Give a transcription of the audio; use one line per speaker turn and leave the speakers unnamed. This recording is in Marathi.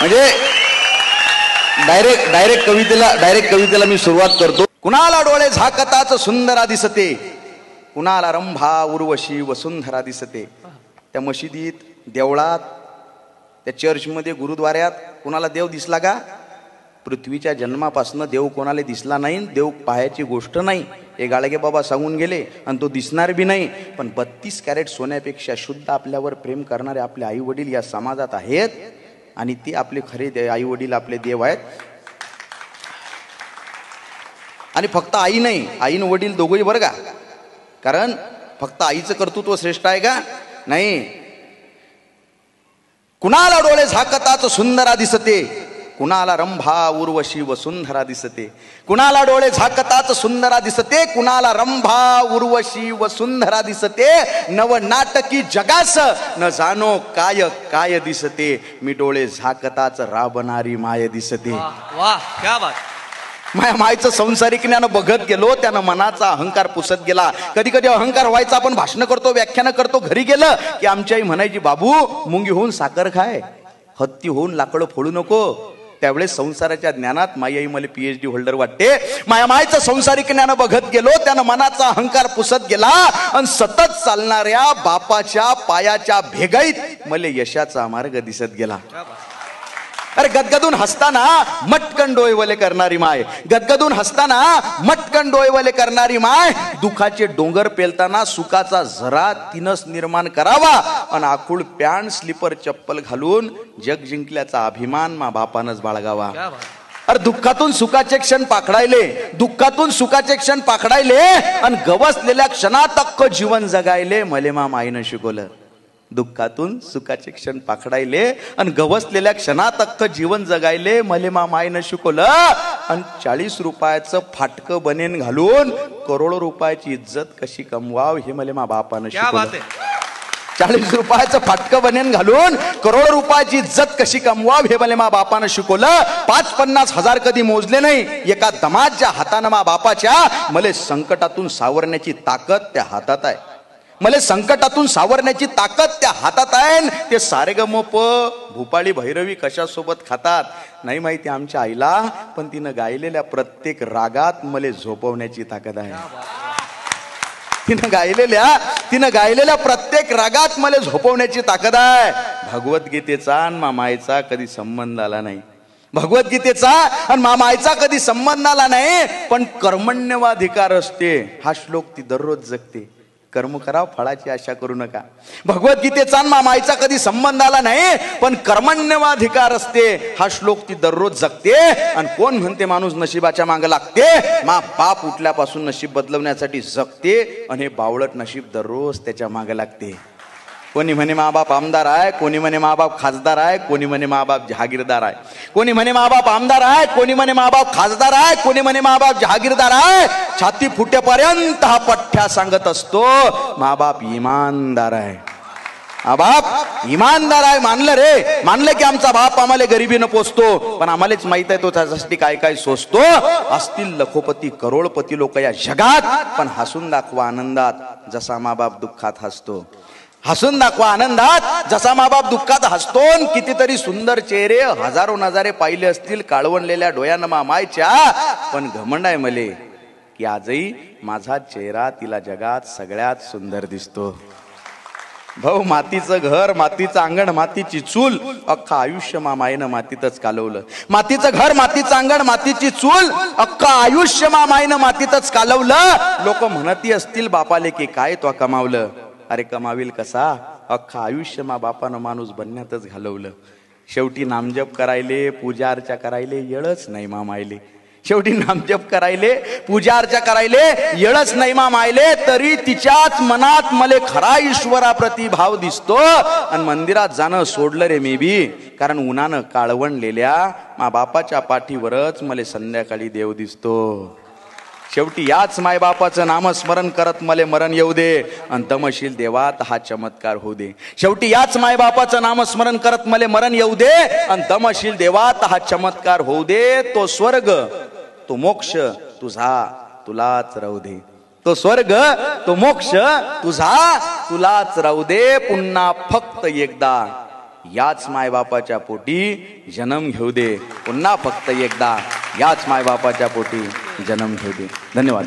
म्हणजे डायरेक्ट कवितेला मी सुरुवात करतो. कुणाला डोळे झाकताच सुंदरा दिसते, कुणाला रंभा उर्वशी वसुंधरा दिसते. त्या मशिदीत, देवळात, त्या चर्चमध्ये, गुरुद्वाऱ्यात कुणाला देव दिसला का? पृथ्वीच्या जन्मापासून देव कोणाला दिसला नाही. देव पाहायची गोष्ट नाही. हे गाडगे बाबा सांगून गेले आणि तो दिसणार बी नाही. पण 32 कॅरेट सोन्यापेक्षा शुद्ध आपल्यावर प्रेम करणारे आपले आई वडील या समाजात आहेत आणि ते आपले खरे आई वडील, आपले देव आहेत. आणि फक्त आई नाही, आईन वडील दोघंही बरं का. कारण फक्त आईचं कर्तृत्व श्रेष्ठ आहे का? नाही. कुणाला डोळे झाकताच सुंदरा दिसते, कुणाला रंभा उर्वशी वसुंधरा दिसते. कुणाला डोळे झाकताच सुंदरा दिसते, कुणाला रंभा उर्वशी वसुंधरा दिसते. नव नाटकी जगास न जानो काय काय दिसते, मी डोळे झाकताच राबणारी माय दिसते.
वाह, क्या बात.
माया मायचं संसारिक ज्ञान बघत गेलो, त्यानं मनाचा अहंकार पुसत गेला. कधी कधी अहंकार व्हायचा. आपण भाषण करतो, व्याख्यान करतो, घरी गेलं की आमची आई म्हणायची, बाबू मुंगी होऊन साखर खाय, हत्ती होऊन लाकडं फोडू नको. त्यावेळेस संसाराच्या ज्ञानात माई आई मला PhD होल्डर वाटते. माया मायचं संसारिक ज्ञान बघत गेलो, त्यानं मनाचा अहंकार पुसत गेला आणि सतत चालणाऱ्या बापाच्या पायाच्या भेगाईत मला यशाचा मार्ग दिसत गेला. अरे गदगदून हसताना मटकन डोळेवले करणारी माय, गदगदून हसताना मटकन डोळेवले करणारी माय, दुखाचे डोंगर पेलताना सुखाचा झरा तिनच निर्माण करावा आणि आखूड पॅन्ट स्लीपर चप्पल घालून जग जिंकल्याचा अभिमान मा बापानच बाळगावा. अरे दुःखातून सुखाचे क्षण पाखडायले, दुःखातून सुखाचे क्षण पाखडायले आणि गवसलेल्या क्षणात अख्खं जीवन जगायले मले मा माईनं शिकवलं. दुःखातून सुखाचे क्षण पाखडायले आणि गवसलेल्या क्षणात अख्खं जीवन जगायले मले मा मायनं शिकवलं. आणि 40 रुपयाचं फाटकं बनेन घालून करोडो रुपयाची इज्जत कशी कमवाव हे मले मा बापानं शिकवलं. 40 रुपयाचं फाटकं बनेन घालून करोडो रुपयाची इज्जत कशी कमवाव हे मले मा बापानं शिकवलं. 5-50 हजार कधी मोजले नाही. एका दमाच्या हातानं मा बापाच्या मले संकटातून सावरण्याची ताकद त्या हातात आहे. मला संकटातून सावरण्याची ताकद त्या हातात आहे. ते सारेगमप भूपाळी भैरवी कशासोबत खातात नाही माहिती आमच्या आईला, पण तिनं गायलेल्या प्रत्येक रागात मला झोपवण्याची ताकद आहे. तिनं गायलेल्या प्रत्येक रागात मला झोपवण्याची ताकद आहे. भगवद्गीतेचा आणि मामाईचा कधी संबंध आला नाही. भगवद्गीतेचा आणि मामाईचा कधी संबंध आला नाही. पण कर्मण्यवाधिकार असते हा श्लोक ती दररोज जगते. कर्म करा, फळाची आशा करू नका. भगवद्गीतेचा मामाईचा कधी संबंध आला नाही, पण कर्मण्यवाधिकार असते हा श्लोक ती दररोज जगते. आणि कोण म्हणते माणूस नशिबाच्या मागे लागते? मा बाप उठल्यापासून नशीब बदलवण्यासाठी जगते आणि हे बावळट नशीब दररोज त्याच्या मागे लागते. कोणी म्हणे मा बाप आमदार आहे, कोणी म्हणे मा बाप खासदार आहे, कोणी म्हणे मा बाप जहागीरदार आहे. कोणी म्हणे मा बाप आमदार आहे, कोणी म्हणे मा बाप खासदार आहे, कोणी म्हणे मा बाप जहागीरदार आहे. छाती फुटेपर्यंत हा पठ्ठ्या सांगत असतो मा बाप इमानदार आहे. हा बाप इमानदार आहे. मानलं रे, मानलं की आमचा बाप आम्हाला गरिबीनं पोचतो, पण आम्हालाच माहित आहे तो त्याच्यासाठी काय काय सोसतो. असतील लखोपती करोडपती लोक या जगात, पण हसून दाखवा आनंदात जसा मा बाप दुःखात हसतो. हसून दाखवा आनंदात जसा मा बाप दुःखात हसतो. कितीतरी सुंदर चेहरे हजारो नजारे पाहिले असतील काळवणलेल्या डोळ्यानं मामायच्या, पण घमंड आहे मले की आजही माझा चेहरा तिला जगात सगळ्यात सुंदर दिसतो. भाऊ मातीचं घर, मातीचं अंगण, मातीची चूल, अख्खा आयुष्य मामाईनं मातीतच कालवलं. मातीचं घर, मातीचं अंगण, मातीची चूल, अख्खा आयुष्य मामाईनं मातीतच कालवलं. लोक म्हणती असतील बापाले की काय तो कमावलं. अरे कमावील कसा, अख्खा आयुष्य मा बापानं माणूस बनण्यातच घालवलं. शेवटी नामजप करायले, पूजा अर्चा करायले येळच नाही मामायले. शेवटी नामजप करायले, पूजा अर्चा करायले येळच नाही मामायले. तरी तिच्याच मनात मले खरा ईश्वराप्रती भाव दिसतो. आणि मंदिरात जाणं सोडलं रे मी बी, कारण उन्हानं काळवणलेल्या मा बापाच्या पाठीवरच मले संध्याकाळी देव दिसतो. शेवटी याच मायबापाचं नामस्मरण करत मले मरण येऊ दे आणि दमशील देवात हा चमत्कार होऊ दे. शेवटी याच मायबापाचं नामस्मरण करत मले मरण येऊ दे आणि दमशील देवात हा चमत्कार होऊ दे. तो स्वर्ग, तो मोक्ष तुझा तुलाच राहू दे. तो स्वर्ग, तो मोक्ष तुझा तुलाच राहू दे. पुन्हा फक्त एकदा याच मायबापाच्या पोटी जन्म घेऊ दे, पुन्हा फक्त एकदा याच मायबापाच्या पोटी जन्म घेऊ दे. धन्यवाद.